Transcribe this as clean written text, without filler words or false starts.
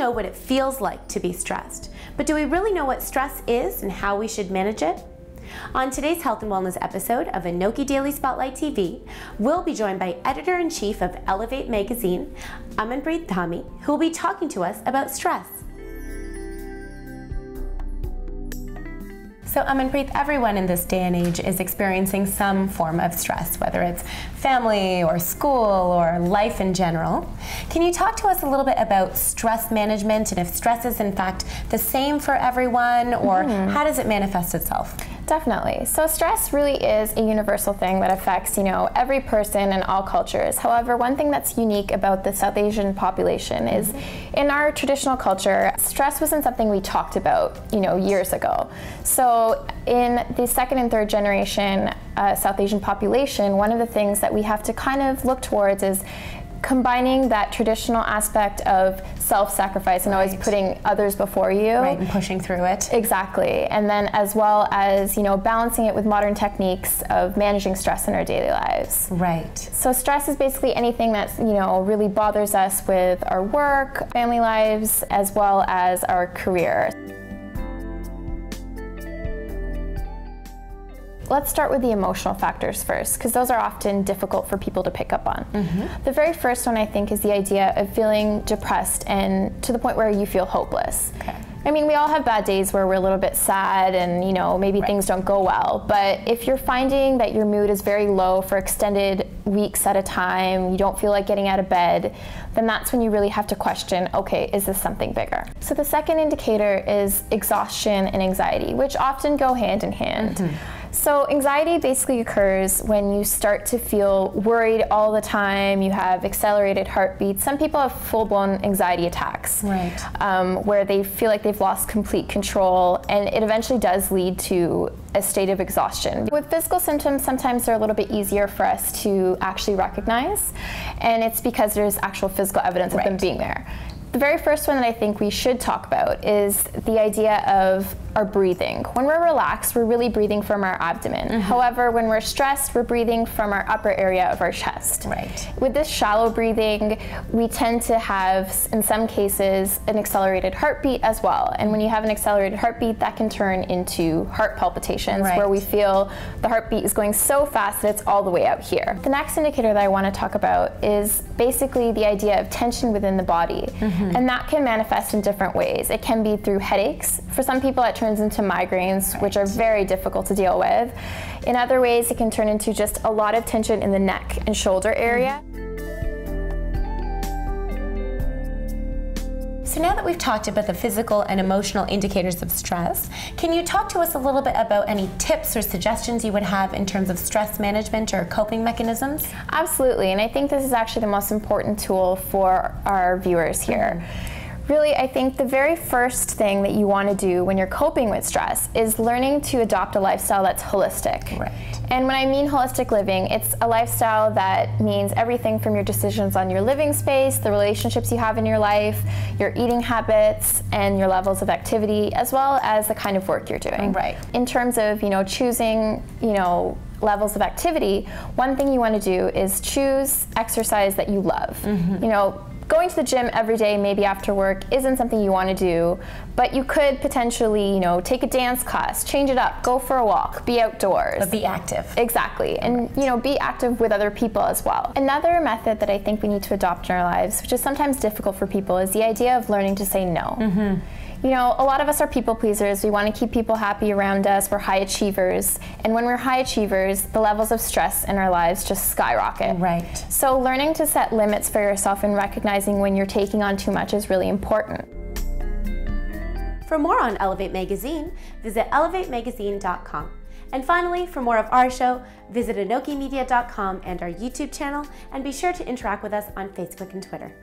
know what it feels like to be stressed, but do we really know what stress is and how we should manage it? On today's Health and Wellness episode of ANOKHI Daily Spotlight TV, we'll be joined by Editor-in-Chief of Elevate magazine, Amanpreet Dhami, who will be talking to us about stress. So Amanpreet, everyone in this day and age is experiencing some form of stress, whether it's family or school or life in general. Can you talk to us a little bit about stress management and if stress is in fact the same for everyone, or how does it manifest itself? Definitely. So stress really is a universal thing that affects, every person in all cultures. However, one thing that's unique about the South Asian population is in our traditional culture, stress wasn't something we talked about, years ago. So in the second and third generation South Asian population, one of the things that we have to kind of look towards is combining that traditional aspect of self-sacrifice and always putting others before you. Right, and pushing through it. Exactly. And then as well as, balancing it with modern techniques of managing stress in our daily lives. Right. So stress is basically anything that, really bothers us with our work, family lives, as well as our career. Let's start with the emotional factors first, because those are often difficult for people to pick up on. The very first one, I think, is the idea of feeling depressed and to the point where you feel hopeless. Okay. I mean, we all have bad days where we're a little bit sad and, maybe things don't go well. But if you're finding that your mood is very low for extended weeks at a time, you don't feel like getting out of bed, then that's when you really have to question, okay, is this something bigger? So the second indicator is exhaustion and anxiety, which often go hand in hand. So anxiety basically occurs when you start to feel worried all the time, you have accelerated heartbeats. Some people have full-blown anxiety attacks, where they feel like they've lost complete control, and it eventually does lead to a state of exhaustion. With physical symptoms, sometimes they're a little bit easier for us to actually recognize, and it's because there's actual physical evidence of them being there. The very first one that I think we should talk about is the idea of our breathing. When we're relaxed, we're really breathing from our abdomen. However, when we're stressed, we're breathing from our upper area of our chest. With this shallow breathing, we tend to have, in some cases, an accelerated heartbeat as well. And when you have an accelerated heartbeat, that can turn into heart palpitations, where we feel the heartbeat is going so fast that it's all the way out here. The next indicator that I want to talk about is basically the idea of tension within the body. And that can manifest in different ways. It can be through headaches. For some people, it turns into migraines, which are very difficult to deal with. In other ways, it can turn into just a lot of tension in the neck and shoulder area. So now that we've talked about the physical and emotional indicators of stress, can you talk to us a little bit about any tips or suggestions you would have in terms of stress management or coping mechanisms? Absolutely, and I think this is actually the most important tool for our viewers here. Really, I think the very first thing that you want to do when you're coping with stress is learning to adopt a lifestyle that's holistic. And when I mean holistic living, it's a lifestyle that means everything from your decisions on your living space, the relationships you have in your life, your eating habits, and your levels of activity, as well as the kind of work you're doing. In terms of, choosing, levels of activity, one thing you want to do is choose exercise that you love. Going to the gym every day, maybe after work, isn't something you want to do, but you could potentially, take a dance class, change it up, go for a walk, be outdoors. But be active. Exactly, and be active with other people as well. Another method that I think we need to adopt in our lives, which is sometimes difficult for people, is the idea of learning to say no. A lot of us are people pleasers. We want to keep people happy around us. We're high achievers. And when we're high achievers, the levels of stress in our lives just skyrocket. So learning to set limits for yourself and recognizing when you're taking on too much is really important. For more on Elevate Magazine, visit elevatemagazine.com. And finally, for more of our show, visit anokhimedia.com and our YouTube channel, and be sure to interact with us on Facebook and Twitter.